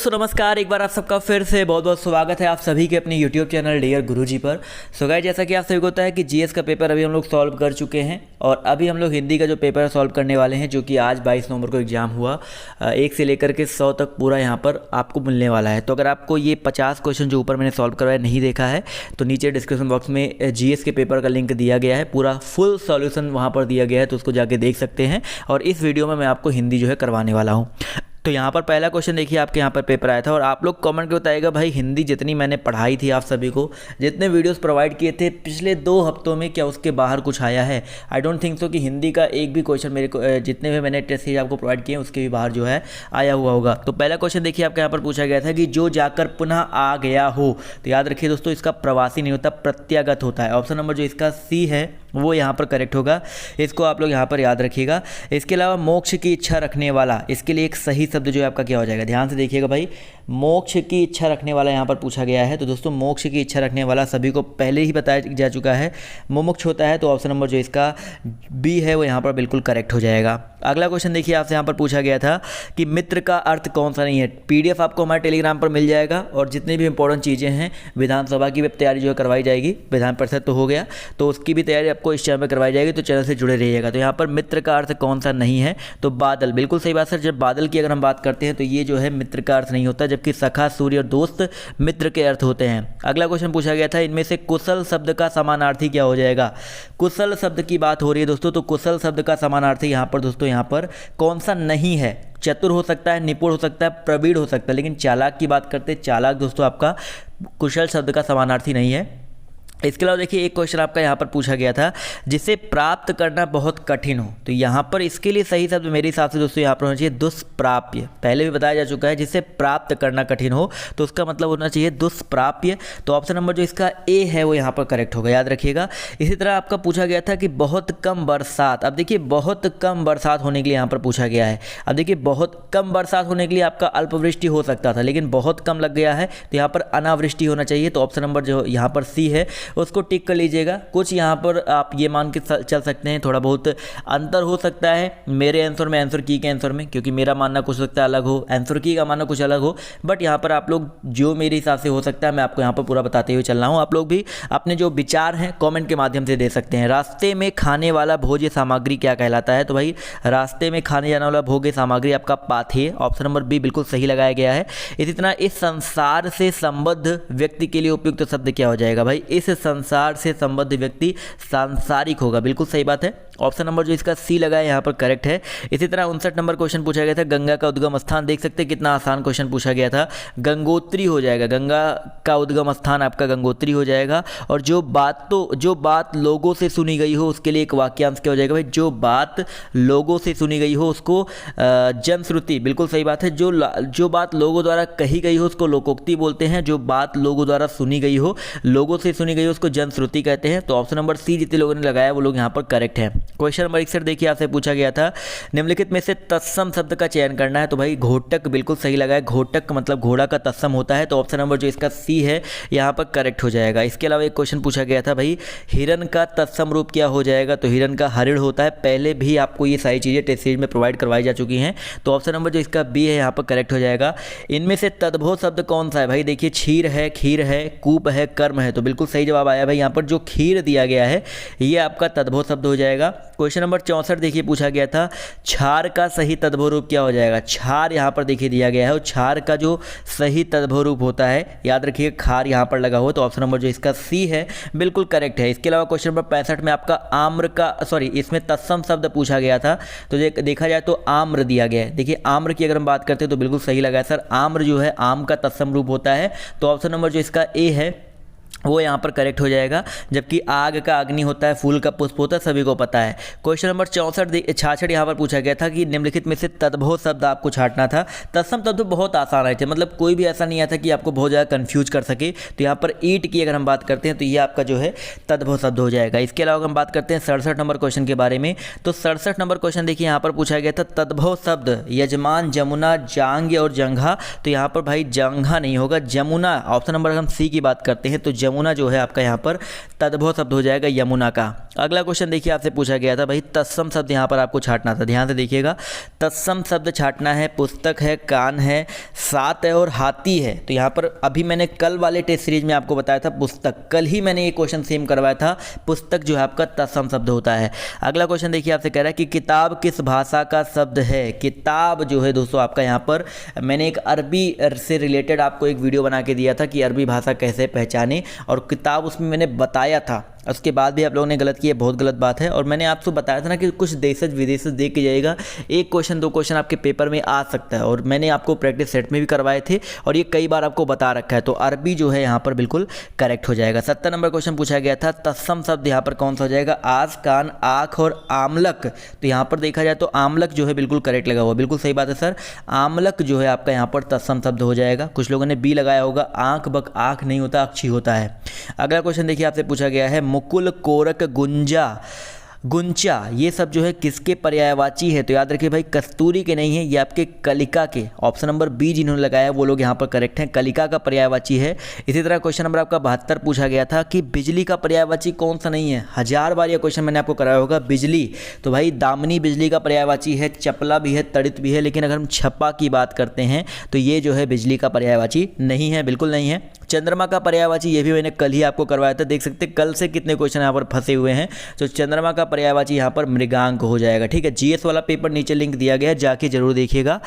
दोस्तों नमस्कार, एक बार आप सबका फिर से बहुत बहुत स्वागत है आप सभी के अपने YouTube चैनल डियर गुरुजी पर। सो गाइस, जैसा कि आप सभी को पता है कि जीएस का पेपर अभी हम लोग सॉल्व कर चुके हैं और अभी हम लोग हिंदी का जो पेपर सॉल्व करने वाले हैं, जो कि आज 22 नवंबर को एग्जाम हुआ। 1 से लेकर के 100 तक पूरा यहाँ पर आपको मिलने वाला है। तो अगर आपको ये 50 क्वेश्चन जो ऊपर मैंने सॉल्व करवाया नहीं देखा है तो नीचे डिस्क्रिप्शन बॉक्स में जीएस के पेपर का लिंक दिया गया है, पूरा फुल सॉल्यूशन वहाँ पर दिया गया है, तो उसको जाके देख सकते हैं। और इस वीडियो में मैं आपको हिंदी जो है करवाने वाला हूँ। तो यहाँ पर पहला क्वेश्चन देखिए, आपके यहाँ पर पेपर आया था और आप लोग कमेंट के बताइएगा भाई हिंदी जितनी मैंने पढ़ाई थी आप सभी को, जितने वीडियोस प्रोवाइड किए थे पिछले 2 हफ्तों में, क्या उसके बाहर कुछ आया है? आई डोंट थिंक सो कि हिंदी का एक भी क्वेश्चन मेरे को जितने भी मैंने टेस्ट सीरीज आपको प्रोवाइड किए उसके भी बाहर जो है आया हुआ होगा। तो पहला क्वेश्चन देखिए, आपके यहाँ पर पूछा गया था कि जो जाकर पुनः आ गया हो। तो याद रखिए दोस्तों, इसका प्रवासी नहीं होता, प्रत्यागत होता है। ऑप्शन नंबर जो इसका सी है वो यहाँ पर करेक्ट होगा, इसको आप लोग यहाँ पर याद रखिएगा। इसके अलावा मोक्ष की इच्छा रखने वाला, इसके लिए एक सही शब्द जो है आपका क्या हो जाएगा? ध्यान से देखिएगा भाई, मोक्ष की इच्छा रखने वाला यहाँ पर पूछा गया है। तो दोस्तों मोक्ष की इच्छा रखने वाला सभी को पहले ही बताया जा चुका है, मुमुक्ष होता है। तो ऑप्शन नंबर जो इसका बी है वो यहाँ पर बिल्कुल करेक्ट हो जाएगा। अगला क्वेश्चन देखिए, आपसे यहाँ पर पूछा गया था कि मित्र का अर्थ कौन सा नहीं है। पीडीएफ आपको हमारे टेलीग्राम पर मिल जाएगा और जितनी भी इंपॉर्टेंट चीज़ें हैं, विधानसभा की भी तैयारी जो है करवाई जाएगी, विधान परिषद तो हो गया, तो उसकी भी तैयारी आपको इस चैनल में करवाई जाएगी, तो चैनल से जुड़े रहिएगा। तो यहाँ पर मित्र का अर्थ कौन सा नहीं है? तो बादल, बिल्कुल सही बात सर। जब बादल की अगर हम बात करते हैं तो ये जो है मित्र का अर्थ नहीं होता, जबकि सखा, सूर्य और दोस्त मित्र के अर्थ होते हैं। अगला क्वेश्चन पूछा गया था, इनमें से कुशल शब्द का समानार्थी क्या हो जाएगा? कुशल शब्द की बात हो रही है दोस्तों, तो कुशल शब्द का समानार्थी यहाँ पर दोस्तों यहाँ पर कौन सा नहीं है? चतुर हो सकता है, निपुण हो सकता है, प्रवीण हो सकता है, लेकिन चालाक की बात करते हैं, चालाक दोस्तों आपका कुशल शब्द का समानार्थी नहीं है। इसके अलावा देखिए, एक क्वेश्चन आपका यहाँ पर पूछा गया था, जिसे प्राप्त करना बहुत कठिन हो। तो यहाँ पर इसके लिए सही शब्द मेरे हिसाब से दोस्तों यहाँ पर होना चाहिए दुष्प्राप्य। पहले भी बताया जा चुका है, जिसे प्राप्त करना कठिन हो तो उसका मतलब होना चाहिए दुष्प्राप्य। तो ऑप्शन नंबर जो इसका ए है वो यहाँ पर करेक्ट होगा, याद रखिएगा। इसी तरह आपका पूछा गया था कि बहुत कम बरसात। अब देखिए, बहुत कम बरसात होने के लिए यहाँ पर पूछा गया है। अब देखिए, बहुत कम बरसात होने के लिए आपका अल्पवृष्टि हो सकता था, लेकिन बहुत कम लग गया है तो यहाँ पर अनावृष्टि होना चाहिए। तो ऑप्शन नंबर जो यहाँ पर सी है उसको टिक कर लीजिएगा। कुछ यहाँ पर आप ये मान के चल सकते हैं, थोड़ा बहुत अंतर हो सकता है मेरे आंसर में आंसर की के आंसर में, क्योंकि मेरा मानना कुछ सकता है अलग हो, आंसर की का मानना कुछ अलग हो, बट यहाँ पर आप लोग जो मेरे हिसाब से हो सकता है मैं आपको यहाँ पर पूरा बताते हुए चल रहा हूँ। आप लोग भी अपने जो विचार हैं कमेंट के माध्यम से दे सकते हैं। रास्ते में खाने वाला भोज्य सामग्री क्या कहलाता है? तो भाई रास्ते में खाने जाने वाला भोज्य सामग्री आपका पाथेय, ऑप्शन नंबर बी बिल्कुल सही लगाया गया है। इसी तरह इस संसार से संबद्ध व्यक्ति के लिए उपयुक्त शब्द क्या हो जाएगा? भाई इस संसार से संबद्ध व्यक्ति सांसारिक होगा, बिल्कुल सही बात है। ऑप्शन नंबर जो इसका सी लगा है यहाँ पर करेक्ट है। इसी तरह 59 नंबर क्वेश्चन पूछा गया था, गंगा का उद्गम स्थान। देख सकते हैं कितना आसान क्वेश्चन पूछा गया था, गंगोत्री हो जाएगा। गंगा का उद्गम स्थान आपका गंगोत्री हो जाएगा। और जो बात लोगों से सुनी गई हो उसके लिए एक वाक्यांश क्या हो जाएगा? भाई जो बात लोगों से सुनी गई हो उसको जनश्रुति, बिल्कुल सही बात है। जो बात लोगों द्वारा कही गई हो उसको लोकोक्ति बोलते हैं, जो बात लोगों द्वारा सुनी गई हो, लोगों से सुनी गई हो, उसको जनश्रुति कहते हैं। तो ऑप्शन नंबर सी जितने लोगों ने लगाया वो लोग यहाँ पर करेक्ट है। क्वेश्चन नंबर 61 देखिए, आपसे पूछा गया था निम्नलिखित में से तत्सम शब्द का चयन करना है। तो भाई घोटक बिल्कुल सही लगा है, घोटक मतलब घोड़ा का तत्सम होता है। तो ऑप्शन नंबर जो इसका सी है यहाँ पर करेक्ट हो जाएगा। इसके अलावा एक क्वेश्चन पूछा गया था, भाई हिरन का तत्सम रूप क्या हो जाएगा? तो हिरन का हरिण होता है। पहले भी आपको ये सारी चीज़ें टेस्ट सीरीज में प्रोवाइड करवाई जा चुकी हैं। तो ऑप्शन नंबर जो इसका बी है यहाँ पर करेक्ट हो जाएगा। इनमें से तद्भव शब्द कौन सा है? भाई देखिए, क्षीर है, खीर है, कूप है, कर्म है। तो बिल्कुल सही जवाब आया भाई, यहाँ पर जो खीर दिया गया है ये आपका तद्भव शब्द हो जाएगा। क्वेश्चन नंबर 64 देखिए, पूछा गया था क्षार का सही तद्भव रूप क्या हो जाएगा? क्षार यहाँ पर देखिए दिया गया है और क्षार का जो सही तद्भव रूप होता है, याद रखिए खार यहाँ पर लगा हो। तो ऑप्शन नंबर जो इसका सी है बिल्कुल करेक्ट है। इसके अलावा क्वेश्चन नंबर 65 में आपका आम्र का इसमें तत्सम शब्द पूछा गया था। तो देखा जाए तो आम्र दिया गया है। देखिए आम्र की अगर हम बात करते हैं तो बिल्कुल सही लगा है सर, आम्र जो है आम का तत्सम रूप होता है। तो ऑप्शन नंबर जो इसका ए है वो यहाँ पर करेक्ट हो जाएगा। जबकि आग का अग्नि होता है, फूल का पुष्प होता है, सभी को पता है। क्वेश्चन नंबर 66 यहाँ पर पूछा गया था कि निम्नलिखित में से तद्भव शब्द आपको छांटना था। तत्सम तद्भव बहुत आसान आए थे, मतलब कोई भी ऐसा नहीं आया था कि आपको बहुत ज़्यादा कंफ्यूज कर सके। तो यहाँ पर ईंट की अगर हम बात करते हैं तो ये आपका जो है तद्भव शब्द हो जाएगा। इसके अलावा हम बात करते हैं 67 नंबर क्वेश्चन के बारे में। तो 67 नंबर क्वेश्चन देखिए, यहाँ पर पूछा गया था तद्भव शब्द यजमान, जमुना, जांघ और जंघा। तो यहाँ पर भाई जंघा नहीं होगा, जमुना। ऑप्शन नंबर हम सी की बात करते हैं तो यमुना जो है आपका यहाँ पर तद्भव शब्द हो जाएगा यमुना का। अगला क्वेश्चन देखिए आपसे पूछा गया था भाई तत्सम शब्द यहाँ पर आपको छांटना था, ध्यान से देखिएगा। तत्सम शब्द छांटना है, पुस्तक है, कान है, सात है और हाथी है। तो यहाँ पर अभी मैंने कल वाले टेस्ट सीरीज में आपको बताया था पुस्तक, कल ही मैंने ये क्वेश्चन सेम करवाया था, पुस्तक जो है आपका तत्सम शब्द होता है। अगला क्वेश्चन देखिए आपसे कह रहा है कि किताब किस भाषा का शब्द है। किताब जो है दोस्तों आपका यहाँ पर मैंने एक अरबी से रिलेटेड आपको एक वीडियो बना के दिया था कि अरबी भाषा कैसे पहचाने, और किताब उसमें मैंने बताया था। उसके बाद भी आप लोगों ने गलत किया, बहुत गलत बात है। और मैंने आपको बताया था ना कि कुछ देशज विदेशज देख के जाइएगा, एक क्वेश्चन दो क्वेश्चन आपके पेपर में आ सकता है, और मैंने आपको प्रैक्टिस सेट में भी करवाए थे और ये कई बार आपको बता रखा है। तो अरबी जो है यहाँ पर बिल्कुल करेक्ट हो जाएगा। 70 नंबर क्वेश्चन पूछा गया था तत्सम शब्द यहाँ पर कौन सा हो जाएगा। आज, कान, आँख और आमलक। तो यहाँ पर देखा जाए तो आमलक जो है बिल्कुल करेक्ट लगा हुआ, बिल्कुल सही बात है सर। आमलक जो है आपका यहाँ पर तत्सम शब्द हो जाएगा। कुछ लोगों ने बी लगाया होगा, आँख बक आँख नहीं होता, अक्षी होता है। अगला क्वेश्चन देखिए आपसे पूछा गया है मुकुल, कोरक, गुंजा, गुंचा, ये सब जो है किसके पर्यायवाची है। तो याद रखिए भाई कस्तूरी के नहीं है, ये आपके कलिका के। ऑप्शन नंबर बी जिन्होंने लगाया वो लोग यहाँ पर करेक्ट हैं, कलिका का पर्यायवाची है। इसी तरह क्वेश्चन नंबर आपका 72 पूछा गया था कि बिजली का पर्यायवाची कौन सा नहीं है। 1000 बार ये क्वेश्चन मैंने आपको कराया होगा। बिजली, तो भाई दामिनी बिजली का पर्यायवाची है, चपला भी है, तड़ित भी है, लेकिन अगर हम छपा की बात करते हैं तो ये जो है बिजली का पर्यायवाची नहीं है, बिल्कुल नहीं है। चंद्रमा का पर्यायवाची ये भी मैंने कल ही आपको करवाया था, देख सकते हैं कल से कितने क्वेश्चन यहाँ पर फंसे हुए हैं। तो चंद्रमा का पर्यायवाची यहाँ पर मृगांक हो जाएगा, ठीक है। जीएस वाला पेपर नीचे लिंक दिया गया है, जाके जरूर देखिएगा।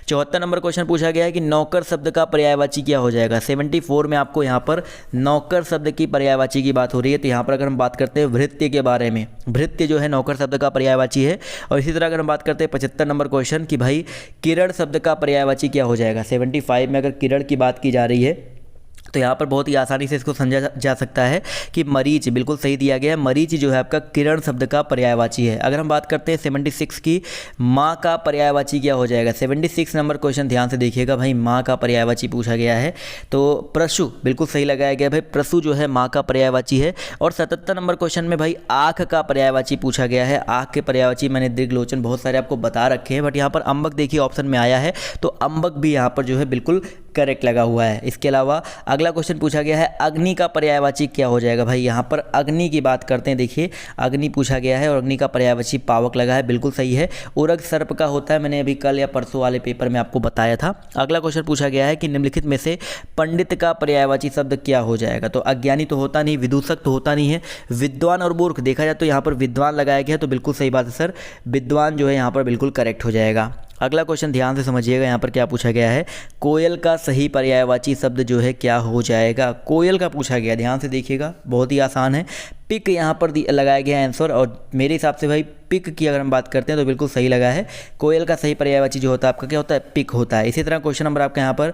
74 नंबर क्वेश्चन पूछा गया है कि नौकर शब्द का पर्यायवाची क्या हो जाएगा। 74 में आपको यहाँ पर नौकर शब्द की पर्यायवाची की बात हो रही है। तो यहाँ पर अगर हम बात करते हैं भृत्य के बारे में, भृत्य जो है नौकर शब्द का पर्यायवाची है। और इसी तरह अगर हम बात करते हैं 75 नंबर क्वेश्चन कि भाई किरण शब्द का पर्यायवाची क्या हो जाएगा। 75 में अगर किरण की बात की जा रही है तो यहाँ पर बहुत ही आसानी से इसको समझा जा सकता है कि मरीच, बिल्कुल सही दिया गया है। मरीच जो है आपका किरण शब्द का पर्यायवाची है। अगर हम बात करते हैं 76 की, माँ का पर्यायवाची क्या हो जाएगा। 76 नंबर क्वेश्चन ध्यान से देखिएगा भाई, माँ का पर्यायवाची पूछा गया है। तो प्रसु, बिल्कुल सही लगाया गया भाई, प्रसु जो है माँ का पर्यायवाची है। और 77 नंबर क्वेश्चन में भाई आँख का पर्यायवाची पूछा गया है। आँख के पर्यायवाची मैंने दीर्घलोचन बहुत सारे आपको बता रखे हैं, बट यहाँ पर अम्बक देखिए ऑप्शन में आया है, तो अम्बक भी यहाँ पर जो है बिल्कुल करेक्ट लगा हुआ है। इसके अलावा अगला क्वेश्चन पूछा गया है अग्नि का पर्यायवाची क्या हो जाएगा। भाई यहाँ पर अग्नि की बात करते हैं, देखिए अग्नि पूछा गया है और अग्नि का पर्यायवाची पावक लगा है, बिल्कुल सही है। उरग सर्प का होता है, मैंने अभी कल या परसों वाले पेपर में आपको बताया था। अगला क्वेश्चन पूछा गया है कि निम्नलिखित में से पंडित का पर्यायवाची शब्द क्या हो जाएगा। तो अज्ञानी तो होता नहीं, विदूषक तो होता नहीं है, विद्वान और मूर्ख देखा जाए तो यहाँ पर विद्वान लगाया गया है, तो बिल्कुल सही बात है सर, विद्वान जो है यहाँ पर बिल्कुल करेक्ट हो जाएगा। अगला क्वेश्चन ध्यान से समझिएगा, यहाँ पर क्या पूछा गया है, कोयल का सही पर्यायवाची शब्द जो है क्या हो जाएगा। कोयल का पूछा गया, ध्यान से देखिएगा, बहुत ही आसान है। पिक यहाँ पर लगाया गया आंसर, और मेरे हिसाब से भाई पिक की अगर हम बात करते हैं तो बिल्कुल सही लगा है। कोयल का सही पर्यायवाची जो होता है आपका क्या होता है, पिक होता है। इसी तरह क्वेश्चन नंबर आपका यहाँ पर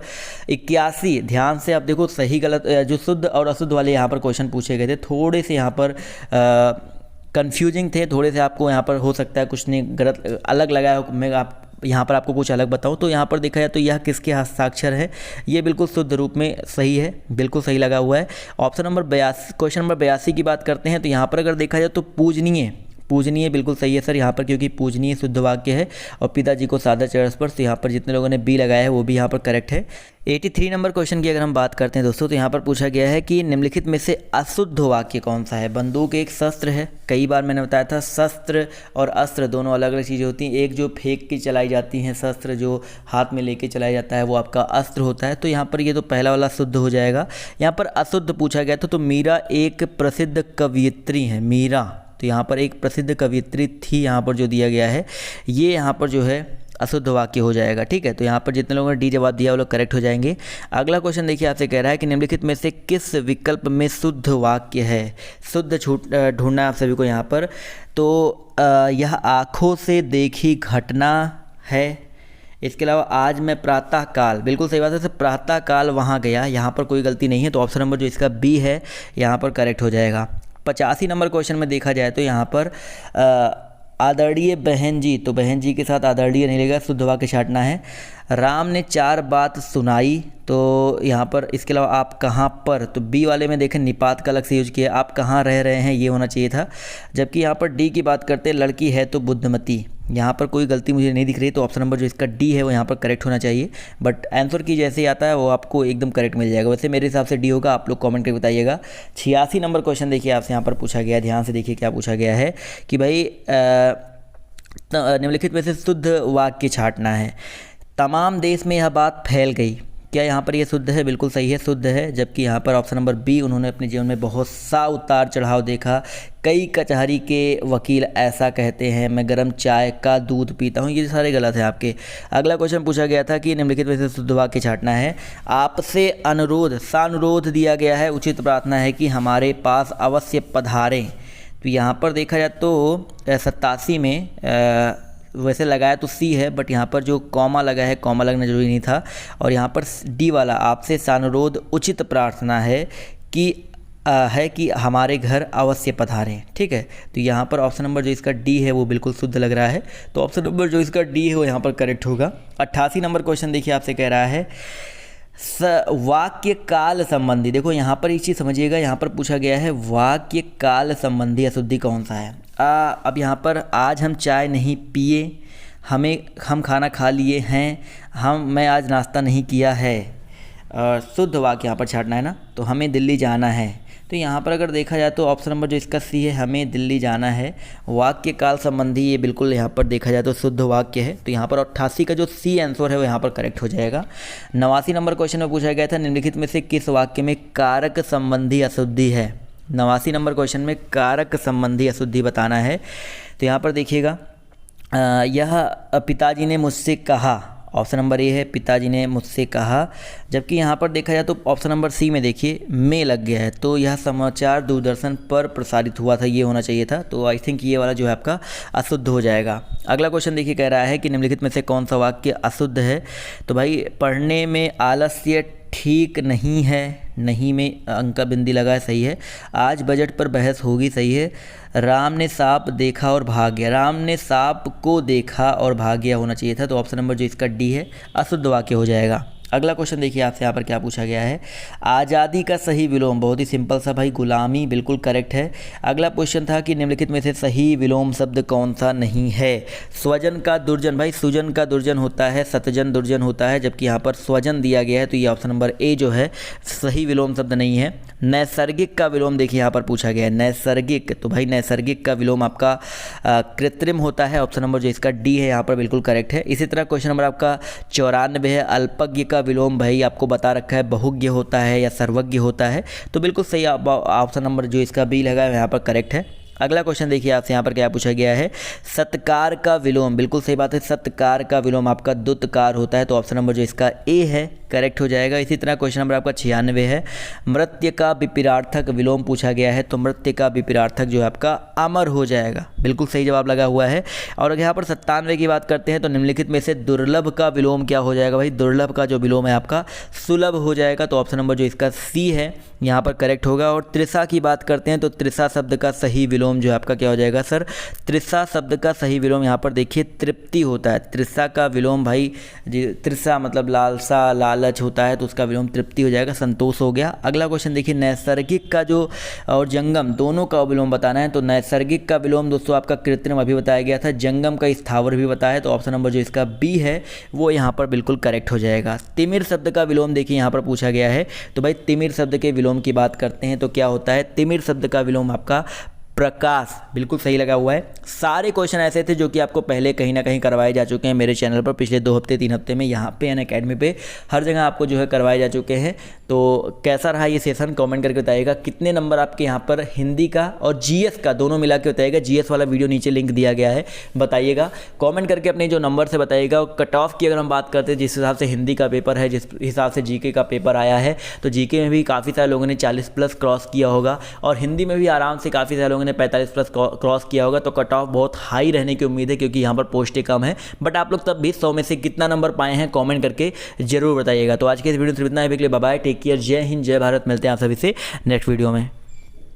81, ध्यान से आप देखो, सही गलत जो शुद्ध और अशुद्ध वाले यहाँ पर क्वेश्चन पूछे गए थे, थोड़े से यहाँ पर कन्फ्यूजिंग थे, थोड़े से आपको यहाँ पर हो सकता है कुछ ने गलत अलग लगाया हो, मैं आप यहाँ पर आपको कुछ अलग बताऊँ। तो यहाँ पर देखा जाए तो यह किसके हस्ताक्षर है, ये बिल्कुल शुद्ध रूप में सही है, बिल्कुल सही लगा हुआ है। ऑप्शन नंबर 82, क्वेश्चन नंबर 82 की बात करते हैं तो यहाँ पर अगर देखा जाए तो पूजनीय, पूजनीय बिल्कुल सही है सर यहाँ पर, क्योंकि पूजनीय शुद्ध वाक्य है। और पिताजी को सादर चरण स्पर्श, तो यहाँ पर जितने लोगों ने बी लगाया है वो भी यहाँ पर करेक्ट है। 83 नंबर क्वेश्चन की अगर हम बात करते हैं दोस्तों, तो यहाँ पर पूछा गया है कि निम्नलिखित में से अशुद्ध वाक्य कौन सा है। बंदूक एक शस्त्र है, कई बार मैंने बताया था शस्त्र और अस्त्र दोनों अलग अलग चीज़ें होती हैं। एक जो फेंक के चलाई जाती हैं, शस्त्र जो हाथ में लेके चलाया जाता है वो आपका अस्त्र होता है। तो यहाँ पर ये तो पहला वाला शुद्ध हो जाएगा। यहाँ पर अशुद्ध पूछा गया था, तो मीरा एक प्रसिद्ध कवयित्री है, मीरा, तो यहाँ पर एक प्रसिद्ध कवयित्री थी, यहाँ पर जो दिया गया है ये यहाँ पर जो है अशुद्ध वाक्य हो जाएगा, ठीक है। तो यहाँ पर जितने लोगों ने डी जवाब दिया वो लोग करेक्ट हो जाएंगे। अगला क्वेश्चन देखिए आपसे कह रहा है कि निम्नलिखित में से किस विकल्प में शुद्ध वाक्य है। शुद्ध ढूंढना है आप सभी को यहाँ पर। तो यह आँखों से देखी घटना है। इसके अलावा आज मैं प्रातः काल, बिल्कुल सही बात है, प्रातः काल वहाँ गया, यहाँ पर कोई गलती नहीं है। तो ऑप्शन नंबर जो इसका बी है यहाँ पर करेक्ट हो जाएगा। 85 नंबर क्वेश्चन में देखा जाए तो यहाँ पर आदरणीय बहन जी, तो बहन जी के साथ आदरणीय नहीं लगेगा, शुद्ध वाक्य छांटना है। राम ने 4 बात सुनाई, तो यहाँ पर इसके अलावा आप कहाँ पर, तो बी वाले में देखें निपात का अलग से यूज किया, आप कहाँ रह रहे हैं ये होना चाहिए था। जबकि यहाँ पर डी की बात करते हैं, लड़की है तो बुद्धमती, यहाँ पर कोई गलती मुझे नहीं दिख रही, तो ऑप्शन नंबर जो इसका डी है वो यहाँ पर करेक्ट होना चाहिए। बट आंसर की जैसे ही आता है वो आपको एकदम करेक्ट मिल जाएगा। वैसे मेरे हिसाब से डी होगा, आप लोग कमेंट करके बताइएगा। 86 नंबर क्वेश्चन देखिए आपसे यहाँ पर पूछा गया है, ध्यान से देखिए क्या पूछा गया है कि भाई निम्नलिखित में से शुद्ध वाक्य छांटना है। तमाम देश में यह बात फैल गई, क्या यहाँ पर ये शुद्ध है? बिल्कुल सही है, शुद्ध है। जबकि यहाँ पर ऑप्शन नंबर बी, उन्होंने अपने जीवन में बहुत सा उतार चढ़ाव देखा, कई कचहरी के वकील ऐसा कहते हैं, मैं गर्म चाय का दूध पीता हूँ, ये सारे गलत हैं आपके। अगला क्वेश्चन पूछा गया था कि निम्नलिखित में से शुद्ध वाक्य छांटना है। आपसे अनुरोध, सानुरोध दिया गया है, उचित प्रार्थना है कि हमारे पास अवश्य पधारें। तो यहाँ पर देखा जाए तो 87 में वैसे लगाया तो सी है, बट यहाँ पर जो कॉमा लगा है, कॉमा लगना जरूरी नहीं था। और यहाँ पर डी वाला, आपसे सानुरोध उचित प्रार्थना है कि हमारे घर अवश्य पधारें। ठीक है, तो यहाँ पर ऑप्शन नंबर जो इसका डी है वो बिल्कुल शुद्ध लग रहा है, तो ऑप्शन नंबर जो इसका डी है वो यहाँ पर करेक्ट होगा। 88 नंबर क्वेश्चन देखिए आपसे कह रहा है वाक्य काल संबंधी। देखो यहाँ पर एक चीज़ समझिएगा, यहाँ पर पूछा गया है वाक्य काल संबंधी अशुद्धि कौन सा है। अब यहाँ पर आज हम चाय नहीं पिए, हम खाना खा लिए हैं, मैं आज नाश्ता नहीं किया है। शुद्ध वाक्य यहाँ पर छांटना है ना, तो हमें दिल्ली जाना है। तो यहाँ पर अगर देखा जाए तो ऑप्शन नंबर जो इसका सी है, हमें दिल्ली जाना है, वाक्य काल संबंधी, ये बिल्कुल यहाँ पर देखा जाए तो शुद्ध वाक्य है। तो यहाँ पर 88 का जो सी आंसर है वो यहाँ पर करेक्ट हो जाएगा। 89 नंबर क्वेश्चन में पूछा गया था निम्नलिखित में से किस वाक्य में कारक संबंधी अशुद्धि है। 89 नंबर क्वेश्चन में कारक संबंधी अशुद्धि बताना है। तो यहाँ पर देखिएगा, यह पिताजी ने मुझसे कहा, ऑप्शन नंबर ए है, पिताजी ने मुझसे कहा। जबकि यहाँ पर देखा जाए तो ऑप्शन नंबर सी में देखिए में लग गया है, तो यह समाचार दूरदर्शन पर प्रसारित हुआ था, ये होना चाहिए था। तो आई थिंक ये वाला जो है आपका अशुद्ध हो जाएगा। अगला क्वेश्चन देखिए कह रहा है कि निम्नलिखित में से कौन सा वाक्य अशुद्ध है। तो भाई पढ़ने में आलस्य ठीक नहीं है, नहीं में अंक बिंदी लगा है, सही है। आज बजट पर बहस होगी, सही है। राम ने सांप देखा और भाग गया, राम ने सांप को देखा और भाग गया होना चाहिए था। तो ऑप्शन नंबर जो इसका डी है अशुद्ध वाक्य हो जाएगा। अगला क्वेश्चन देखिए आपसे यहाँ पर क्या पूछा गया है। आज़ादी का सही विलोम, बहुत ही सिंपल सा भाई, गुलामी, बिल्कुल करेक्ट है। अगला क्वेश्चन था कि निम्नलिखित में से सही विलोम शब्द कौन सा नहीं है। स्वजन का दुर्जन, भाई सुजन का दुर्जन होता है, सतजन दुर्जन होता है, जबकि यहाँ पर स्वजन दिया गया है, तो ये ऑप्शन नंबर ए जो है सही विलोम शब्द नहीं है। नैसर्गिक का विलोम देखिए यहाँ पर पूछा गया है, नैसर्गिक, तो भाई नैसर्गिक का विलोम आपका कृत्रिम होता है, ऑप्शन नंबर जो इसका डी है यहाँ पर बिल्कुल करेक्ट है। इसी तरह क्वेश्चन नंबर आपका 94 है, अल्पज्ञ का विलोम भाई आपको बता रखा है बहुज्ञ होता है या सर्वज्ञ होता है, तो बिल्कुल सही ऑप्शन नंबर जो इसका बी लगा है यहाँ पर करेक्ट है। अगला क्वेश्चन देखिए आपसे यहाँ पर क्या पूछा गया है। सत्कार का विलोम, बिल्कुल सही बात है, सत्कार का विलोम आपका दुत्कार होता है, तो ऑप्शन नंबर जो इसका ए है करेक्ट हो जाएगा। इसी तरह क्वेश्चन नंबर आपका 96 है, मृत्य का विपरीतार्थक विलोम पूछा गया है, तो मृत्य का विपरीतार्थक जो है आपका अमर हो जाएगा, बिल्कुल सही जवाब लगा हुआ है। और अगर यहाँ पर 97 की बात करते हैं तो निम्नलिखित में से दुर्लभ का विलोम क्या हो जाएगा। भाई दुर्लभ का जो विलोम है आपका सुलभ हो जाएगा, तो ऑप्शन नंबर जो इसका सी है यहाँ पर करेक्ट होगा। और तृषा की बात करते हैं तो तृषा शब्द का सही विलोम जो है आपका क्या हो जाएगा सर। तृषा शब्द का सही विलोम यहाँ पर देखिए तृप्ति होता है, तृषा का विलोम भाई तृषा मतलब लालसा लालच होता है, तो उसका विलोम तृप्ति हो जाएगा, संतोष हो गया। अगला क्वेश्चन देखिए, नैसर्गिक का जो और जंगम दोनों का विलोम बताना है, तो नैसर्गिक का विलोम दोस्तों आपका कृत्रिम अभी बताया गया था, जंगम का स्थावर भी बताया है, तो ऑप्शन नंबर जो इसका बी है वो यहाँ पर बिल्कुल करेक्ट हो जाएगा। तिमिर शब्द का विलोम देखिए यहाँ पर पूछा गया है, तो भाई तिमिर शब्द के विलोम की बात करते हैं तो क्या होता है, तिमिर शब्द का विलोम आपका प्रकाश, बिल्कुल सही लगा हुआ है। सारे क्वेश्चन ऐसे थे जो कि आपको पहले कहीं ना कहीं करवाए जा चुके हैं मेरे चैनल पर पिछले 2 हफ्ते 3 हफ्ते में, यहाँ पे अनअकैडमी पे हर जगह आपको जो है करवाए जा चुके हैं। तो कैसा रहा ये सेशन कमेंट करके बताइएगा। कितने नंबर आपके यहाँ पर हिंदी का और जीएस का दोनों मिला के बताइएगा, जीएस वाला वीडियो नीचे लिंक दिया गया है, बताइएगा कॉमेंट करके अपने जो नंबर से बताइएगा। कट ऑफ की अगर हम बात करते हैं जिस हिसाब से हिंदी का पेपर है, जिस हिसाब से जीके का पेपर आया है, तो जीके में भी काफ़ी सारे लोगों ने 40+ क्रॉस किया होगा और हिंदी में भी आराम से काफ़ी सारे लोगों ने 45+ क्रॉस किया होगा। तो कट ऑफ बहुत हाई रहने की उम्मीद है क्योंकि यहाँ पर पोस्टें कम है, बट आप लोग तब भी 100 में से कितना नंबर पाए हैं कमेंट करके जरूर बताइएगा। तो आज के इस वीडियो में सिर्फ इतना है, बाय बाय, टेक केयर, जय हिंद, जय भारत। मिलते हैं आप सभी से नेक्स्ट वीडियो में।